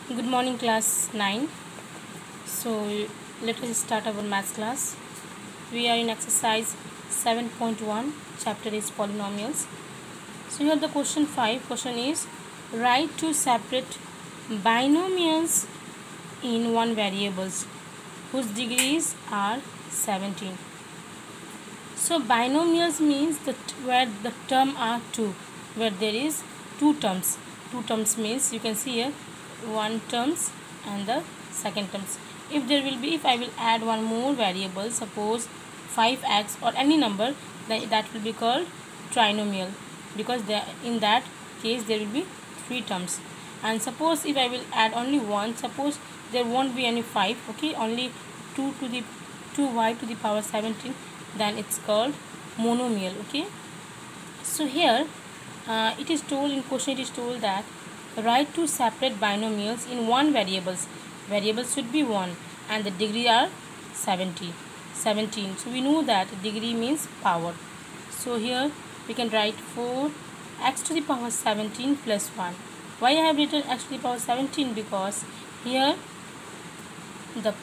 Good morning, class 9. So, let us start our maths class. We are in exercise 7.1, chapter is polynomials. So, here the question 5 question is write two separate binomials in one variables whose degrees are 17. So, binomials means that where the term are two, where there is two terms. Two terms means you can see here one terms and the second terms. If there will be, if I will add one more variable, suppose 5x or any number, then that will be called trinomial, because in that case there will be three terms. And suppose if I will add only one, suppose there won't be any 5, okay, only 2y to the power 17, then it's called monomial. Okay, so here it is told in question, it is told that write two separate binomials in one variables should be 1 and the degree are 17. So we know that degree means power. So here we can write 4x to the power 17 plus 1. Why I have written x to the power 17? Because here the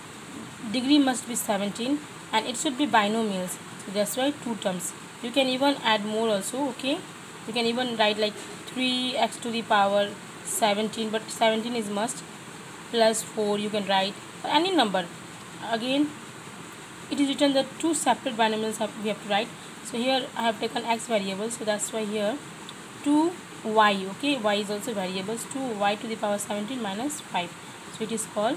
degree must be 17 and it should be binomials, so that's why two terms. You can even add more also, okay, you can even write like 3x to the power 17, but 17 is must, plus 4 you can write, or any number. Again it is written that two separate binomials we have to write. So here I have taken x variable, so that's why here 2y, okay, y is also variables, 2y to the power 17 minus 5. So it is called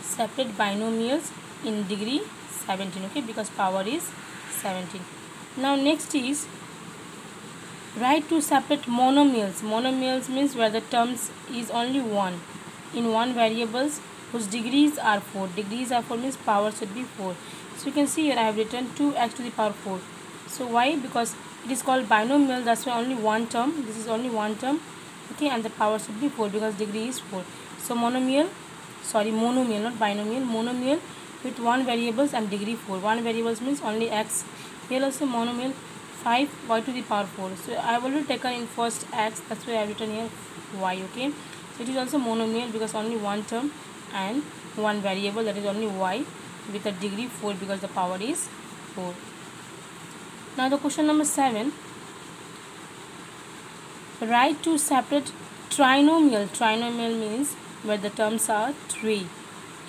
separate binomials in degree 17, okay, because power is 17. Now next is write two separate monomials. Monomials means where the terms is only one in one variables whose degrees are 4. Degrees are 4 means power should be 4. So you can see here I have written 2x to the power 4. So why? Because it is called binomial, that's why only one term, this is only one term, okay, and the power should be 4 because degree is 4. So monomial, not binomial, monomial with one variables and degree 4. One variables means only x. Here also monomial 5y to the power 4. So I have already taken in first x, that's why I have written here y, okay. So it is also monomial because only one term and one variable, that is only y, with a degree 4 because the power is 4. Now the question number 7, write two separate trinomial. Trinomial means where the terms are 3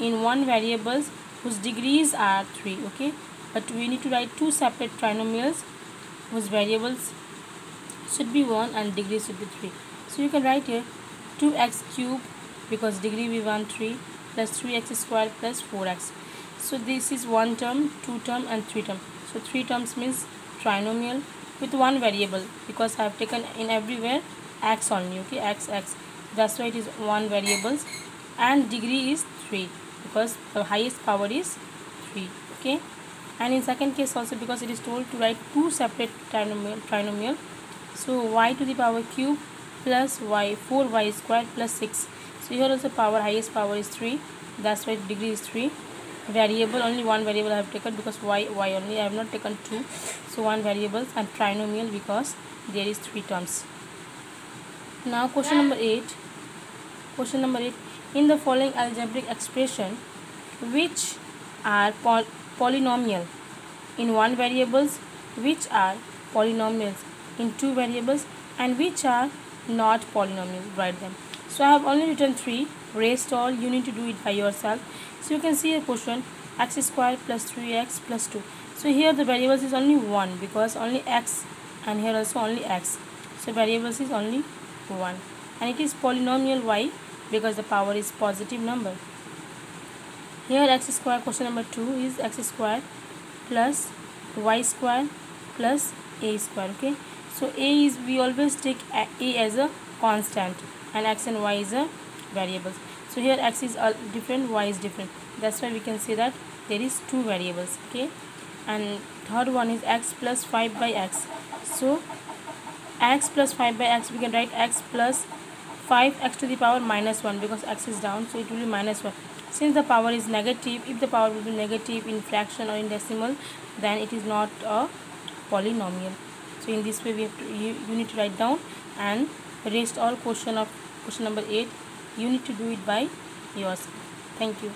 in one variables whose degrees are 3, okay, but we need to write two separate trinomials whose variables should be 1 and degree should be 3. So you can write here 2x cube because degree we want 3 plus 3x square plus 4x. So this is one term, two term and three term. So three terms means trinomial with one variable, because I have taken in everywhere x only, okay, x, that's why it is one variables, and degree is 3 because the highest power is 3, okay. And in second case also, because it is told to write two separate trinomial, so y to the power cube plus y 4y square plus 6. So here also power, highest power is 3, that's why degree is 3. Variable only one variable I have taken because y only, I have not taken two, so one variables, and trinomial because there is three terms. Now question number 8. In the following algebraic expression, which are polynomial in one variables, which are polynomials in two variables, and which are not polynomial, write them. So I have only written 3. Rest all you need to do it by yourself. So you can see a question, x square plus 3x plus 2. So here the variables is only 1 because only x, and here also only x. So variables is only 1, and it is polynomial. Why? Because the power is positive number. Here x square, question number 2 is x square plus y square plus a square, okay. So a is, we always take a as a constant and x and y is a variables. So here x is different, y is different, that's why we can say that there is two variables, okay. And third one is x plus 5 by x. So x plus 5 by x, we can write x plus 5x to the power minus 1 because x is down, so it will be minus 1. Since the power is negative, if the power will be negative in fraction or in decimal, then it is not a polynomial. So in this way we have to, you need to write down and rest all question of question number 8 You need to do it by yourself. Thank you.